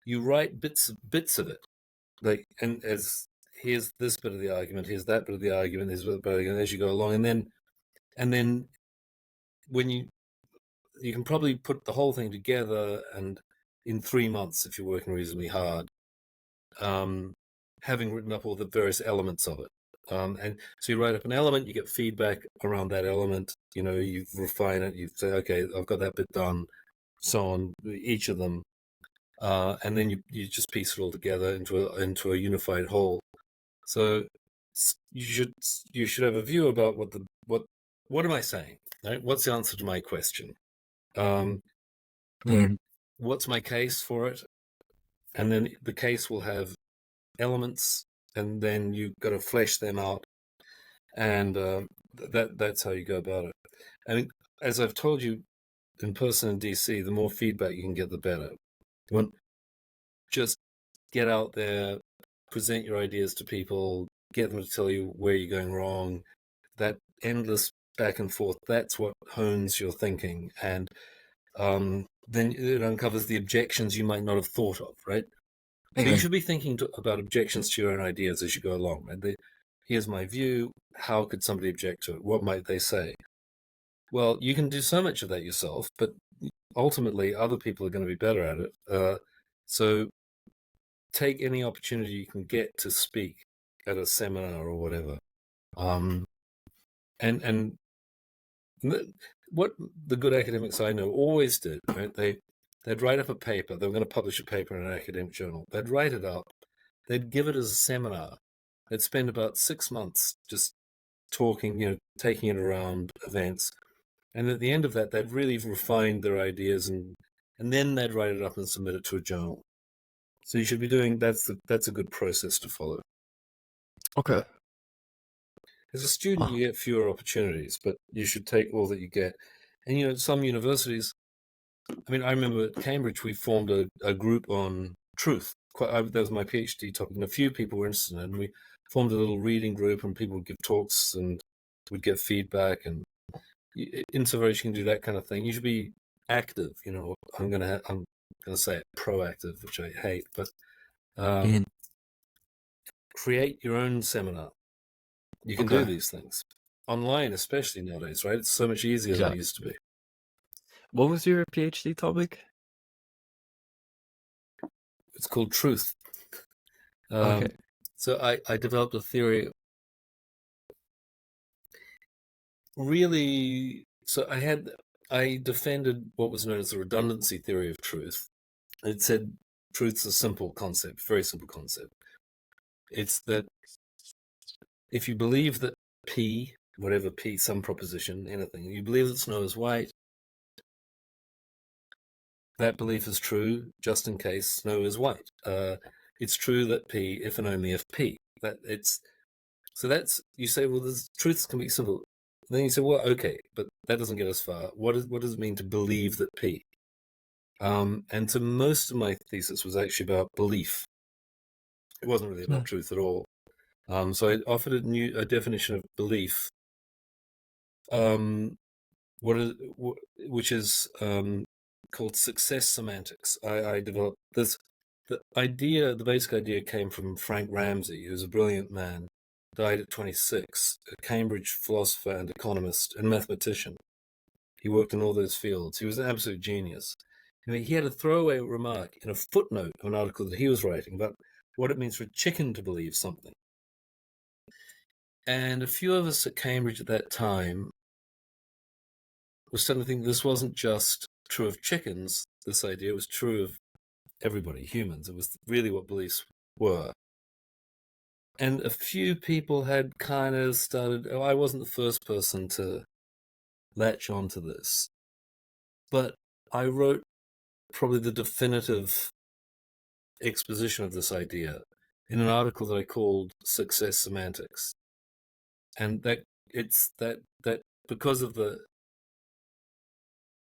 you write bits of it. Like, and here's this bit of the argument, here's that bit of the argument, here's that bit of the argument, as you go along. And then when you can probably put the whole thing together, and in 3 months, if you're working reasonably hard, having written up all the various elements of it. And so you write up an element, you get feedback around that element, you refine it, you say, okay, I've got that bit done, so on, each of them. And then you just piece it all together into a unified whole. So you should have a view about what am I saying? Right? What's the answer to my question? What's my case for it? And then the case will have elements, and then you've got to flesh them out, and that's how you go about it. I mean, as I've told you in person in DC, the more feedback you can get, the better. You want just get out there, present your ideas to people, get them to tell you where you're going wrong. That endless back and forth, that's what hones your thinking. And then it uncovers the objections you might not have thought of, right? So you should be thinking about objections to your own ideas as you go along. Right? Here's my view. How could somebody object to it? What might they say? Well, you can do so much of that yourself, but ultimately other people are going to be better at it. So take any opportunity you can get to speak at a seminar or whatever. And what the good academics I know always did, right? They'd write up a paper. They were going to publish a paper in an academic journal. They'd write it up. They'd give it as a seminar. They'd spend about 6 months just talking, taking it around events. And at the end of that, they'd really refined their ideas, and then they'd write it up and submit it to a journal. So you should be doing that's a good process to follow. Okay. As a student, you get fewer opportunities, but you should take all that you get. And some universities. I mean, I remember at Cambridge we formed a group on truth. That was my PhD topic, and a few people were interested in it. And we formed a little reading group, and people would give talks, and we'd get feedback. And insofar as you can do that kind of thing, you should be active. I'm gonna say it proactive, which I hate, but create your own seminar. You can do these things online, especially nowadays, right? It's so much easier than it used to be. What was your PhD topic? It's called truth. Okay. So I developed a theory. Really, so I defended what was known as the redundancy theory of truth. It said truth's a simple concept, very simple concept. It's that if you believe that P, whatever P, some proposition, anything, you believe that snow is white, that belief is true just in case snow is white. It's true that P, if and only if P. You say, well, truths can be simple. Then you say, well, okay, but that doesn't get us far. What does it mean to believe that P? And so most of my thesis was actually about belief. It wasn't really about truth at all. So I offered a definition of belief, which is called success semantics. I developed this. The basic idea came from Frank Ramsey, who's a brilliant man, died at 26, a Cambridge philosopher and economist and mathematician. He worked in all those fields. He was an absolute genius. He had a throwaway remark in a footnote of an article that he was writing about what it means for a chicken to believe something. And a few of us at Cambridge at that time were starting to think this wasn't just true of chickens, this idea was true of everybody, humans. It was really what beliefs were. And a few people had kind of started, I wasn't the first person to latch onto this, but I wrote probably the definitive exposition of this idea in an article that I called Success Semantics. And that because of the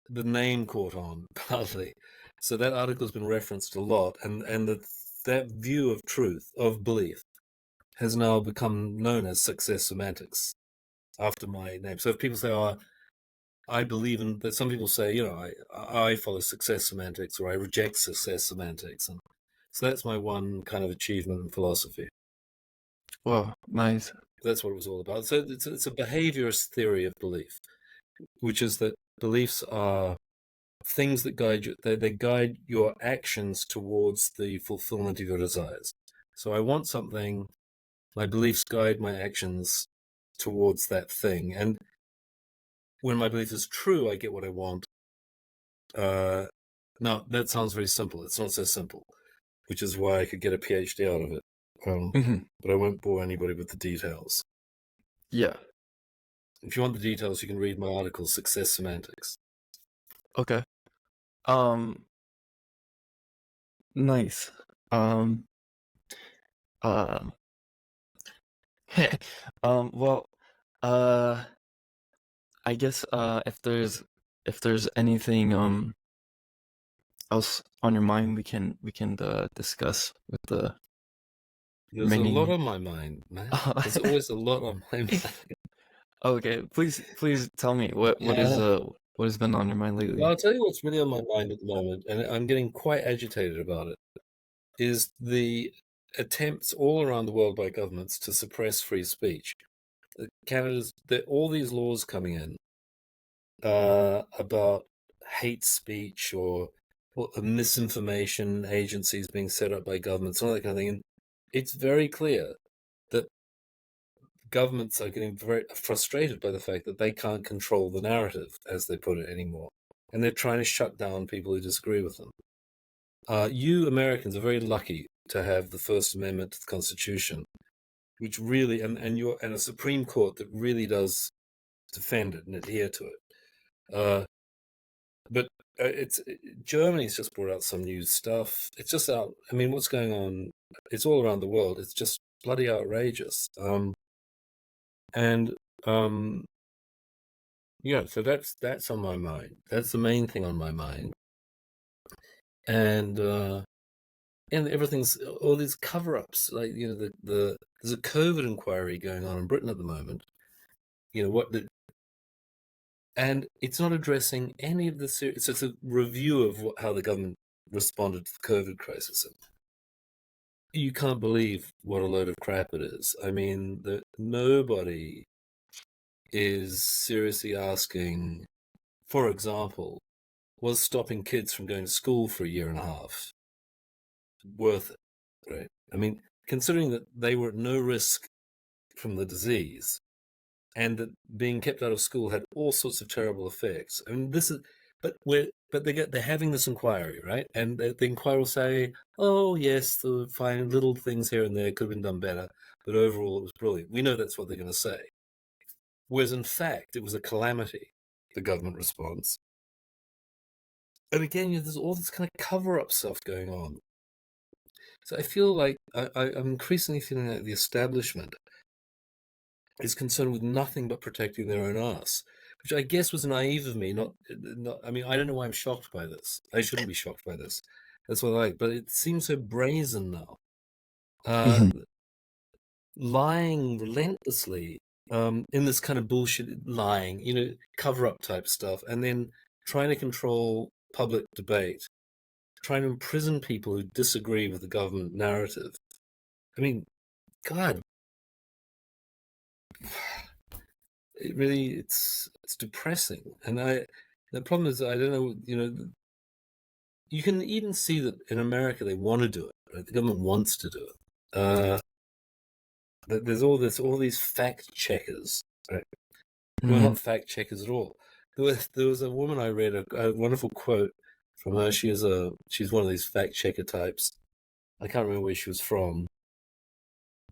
name caught on partly. So that article has been referenced a lot, and that view of truth, of belief, has now become known as success semantics after my name. So if people say, "Oh, I believe in," that some people say, I follow success semantics, or I reject success semantics, and so that's my one kind of achievement in philosophy. Wow, nice. That's what it was all about. So it's a behaviorist theory of belief, which is that beliefs are things that guide you. They guide your actions towards the fulfillment of your desires. So I want something, my beliefs guide my actions towards that thing. And when my belief is true, I get what I want. Now, that sounds very simple. It's not so simple, which is why I could get a PhD out of it. But I won't bore anybody with the details. Yeah. If you want the details, you can read my article, Success Semantics. Okay. Nice. Well, I guess if there's anything else on your mind we can discuss with the There's a lot remaining. on my mind, Matt. There's always a lot on my mind. Okay, please tell me what is Yeah. what has been on your mind Well, lately. I'll tell you what's really on my mind at the moment, and I'm getting quite agitated about it, is the attempts all around the world by governments to suppress free speech. All these laws coming in about hate speech or misinformation agencies being set up by governments, all that kind of thing. And it's very clear that governments are getting very frustrated by the fact that they can't control the narrative, as they put it, anymore. And they're trying to shut down people who disagree with them. You Americans are very lucky to have the First Amendment to the Constitution, which really, and a Supreme Court that really does defend it and adhere to it. But Germany's just brought out some new stuff. It's just out. I mean, what's going on? It's all around the world. It's just bloody outrageous. And yeah, so that's on my mind. That's the main thing on my mind. And everything's all these cover-ups. Like, you know, there's a COVID inquiry going on in Britain at the moment. You know and it's not addressing any of the serious. It's a review of how the government responded to the COVID crisis. You can't believe what a load of crap it is. I mean, nobody is seriously asking, for example, was stopping kids from going to school for a year and a half worth it, right? I mean, considering that they were at no risk from the disease and that being kept out of school had all sorts of terrible effects. I mean, they're having this inquiry, right? And the inquiry will say, oh, yes, there were fine little things here and there could have been done better, but overall it was brilliant. We know that's what they're going to say. Whereas, in fact, it was a calamity, the government response. And again, there's all this kind of cover-up stuff going on. So I feel like I'm increasingly feeling like the establishment is concerned with nothing but protecting their own ass, which I guess was naive of me. Not. I mean, I don't know why I'm shocked by this. I shouldn't be shocked by this. That's what I like. But it seems so brazen now, lying relentlessly in this kind of bullshit lying, cover-up type stuff, and then trying to control public debate, trying to imprison people who disagree with the government narrative. I mean, God. It really, it's depressing, and the problem is I don't know. You can even see that in America they want to do it. Right? The government wants to do it. There's all these fact checkers, right? Who are not fact checkers at all. There was a woman I read a wonderful quote from her. She's one of these fact checker types. I can't remember where she was from.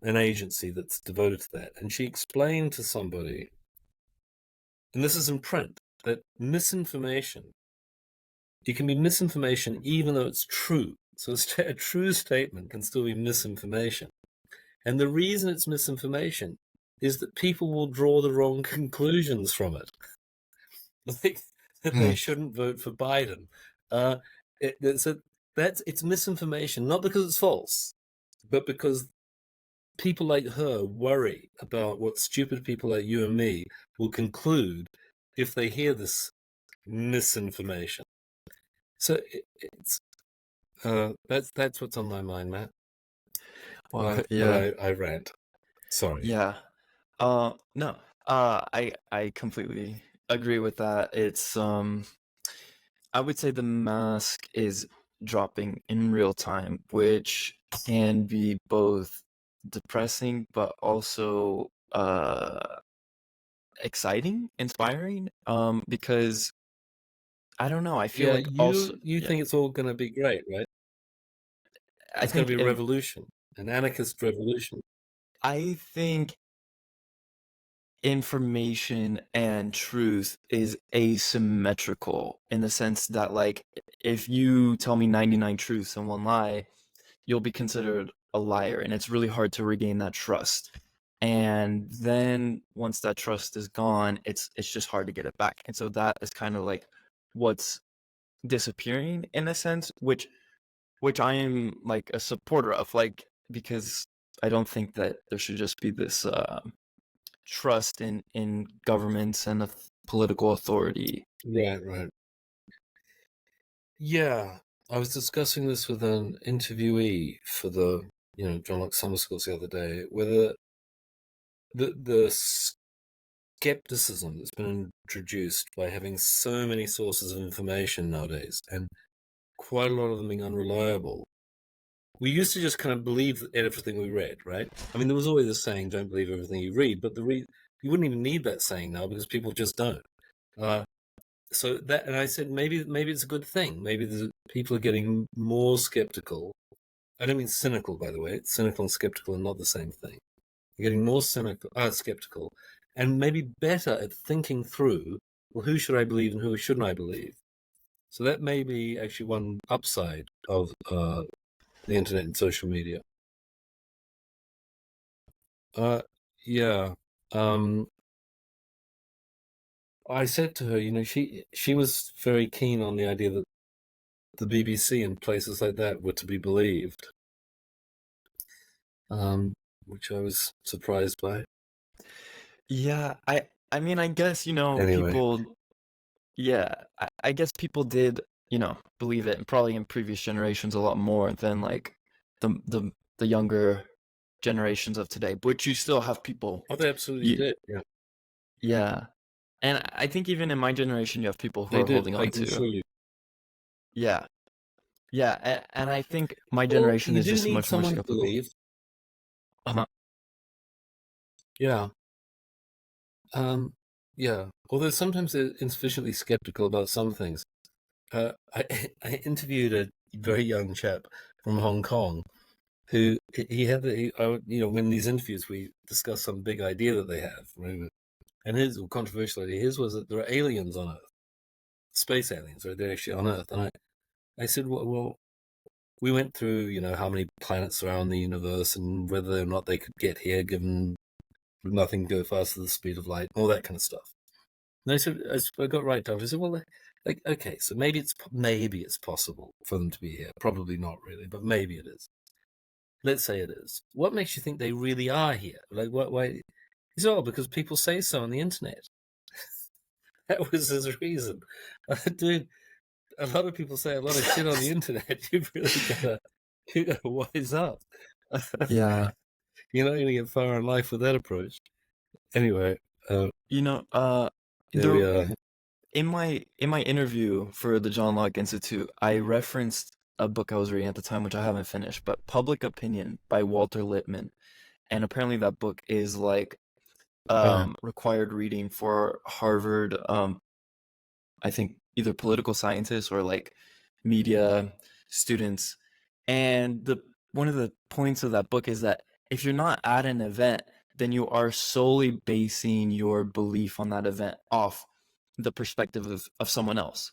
An agency that's devoted to that, and she explained to somebody. And this is in print, that misinformation, it can be misinformation even though it's true. So a true statement can still be misinformation. And the reason it's misinformation is that people will draw the wrong conclusions from it. Like that they shouldn't vote for Biden. It's misinformation, not because it's false, but because people like her worry about what stupid people like you and me will conclude if they hear this misinformation. So that's what's on my mind, Matt. Well, But I rant. Sorry. yeah. No. I completely agree with that. It's I would say the mask is dropping in real time, which can be both depressing but also exciting, inspiring. Because I don't know, I feel like also you think it's all going to be great, right? I It's going think to be a revolution, an anarchist revolution. I think information and truth is asymmetrical in the sense that, like, if you tell me 99 truths and one lie, you'll be considered a liar, and it's really hard to regain that trust. And then once that trust is gone, it's just hard to get it back. And so that is kind of like what's disappearing in a sense, which I am like a supporter of, like, because I don't think that there should just be this trust in governments and political authority. Right. Yeah, I was discussing this with an interviewee for the John Locke Summer Schools the other day, whether the skepticism that's been introduced by having so many sources of information nowadays, and quite a lot of them being unreliable. We used to just kind of believe everything we read, right? I mean, there was always a saying, "Don't believe everything you read," but you wouldn't even need that saying now because people just don't. So that, and I said maybe it's a good thing. Maybe people are getting more skeptical. I don't mean cynical, by the way. Cynical and skeptical are not the same thing. You're getting more skeptical, and maybe better at thinking through, well, who should I believe and who shouldn't I believe? So that may be actually one upside of the internet and social media. Yeah. I said to her, she was very keen on the idea that the BBC and places like that were to be believed, which I was surprised by. Yeah, I mean, I guess, Anyway, people, yeah, I guess people did, believe it, and probably in previous generations a lot more than like the younger generations of today. But you still have people, they absolutely you, did. Yeah, yeah, and I think even in my generation, you have people who they are did. holding I on can to, assure you. yeah, yeah, and I think my Well, generation you is do just need much more someone to skeptical. believe. Uh-huh. Yeah. Yeah. Although sometimes they're insufficiently skeptical about some things. I I interviewed a very young chap from Hong Kong who he had in these interviews we discuss some big idea that they have, right? And his controversial idea, his was that there are aliens on Earth, space aliens, right? They're actually on Earth. And I said, well, we went through, how many planets are around the universe and whether or not they could get here given nothing go faster than the speed of light, all that kind of stuff. And I got right down. I said, well, like, okay, so maybe it's possible for them to be here. Probably not really, but maybe it is. Let's say it is. What makes you think they really are here? Like, why? He said, oh, because people say so on the internet. That was his reason. Dude, a lot of people say a lot of shit on the internet. You've really gotta wise up. Yeah, You're not gonna get far in life with that approach. Anyway, there we the are. in my interview for the John Locke Institute, I referenced a book I was reading at the time, which I haven't finished, but Public Opinion by Walter Lippmann. And apparently that book is like required reading for Harvard, I think either political scientists or like media students. And the one of the points of that book is that if you're not at an event, then you are solely basing your belief on that event off the perspective of someone else.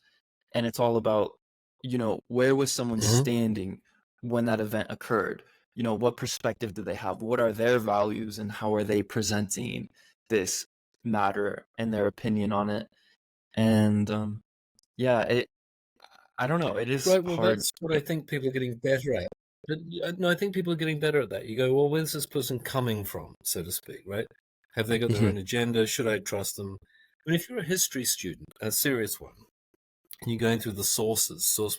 And it's all about, where was someone standing when that event occurred? What perspective do they have? What are their values and how are they presenting this matter and their opinion on it? And yeah, I don't know. It is Right, well, hard. that's what I think people are getting better at. But, no, I think people are getting better at that. You go, well, where's this person coming from, so to speak, right? Have they got their own agenda? Should I trust them? I mean, if you're a history student, a serious one, and you're going through the source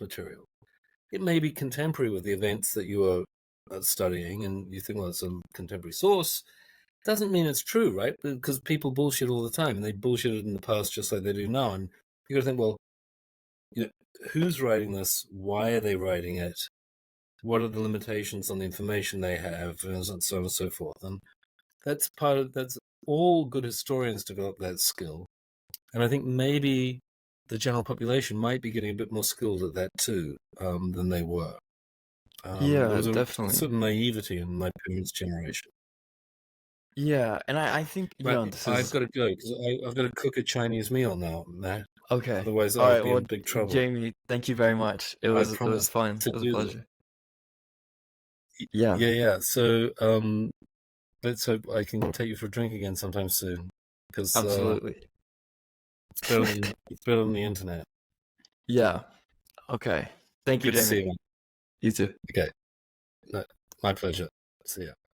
material, it may be contemporary with the events that you are studying, and you think, well, it's a contemporary source. Doesn't mean it's true, right? Because people bullshit all the time, and they bullshitted in the past just like they do now. And you got to think, well, who's writing this? Why are they writing it? What are the limitations on the information they have, and so on and so forth. And that's all good historians develop that skill. And I think maybe the general population might be getting a bit more skilled at that too than they were. There Yeah, was a definitely. certain naivety in my parents' generation. Yeah, and I think, Right, this I've is got to go because I've got to cook a Chinese meal now, Matt. okay. Otherwise, All I'll right, be well, in big trouble. Jaimie, thank you very much. It I was promise fun. to It was a do this. pleasure. Yeah, Yeah. So, let's hope I can take you for a drink again sometime soon, because absolutely. it's better than the internet. Yeah. Okay. Thank you, Good to see Jaimie. you. You too. Okay. No, my pleasure. See ya.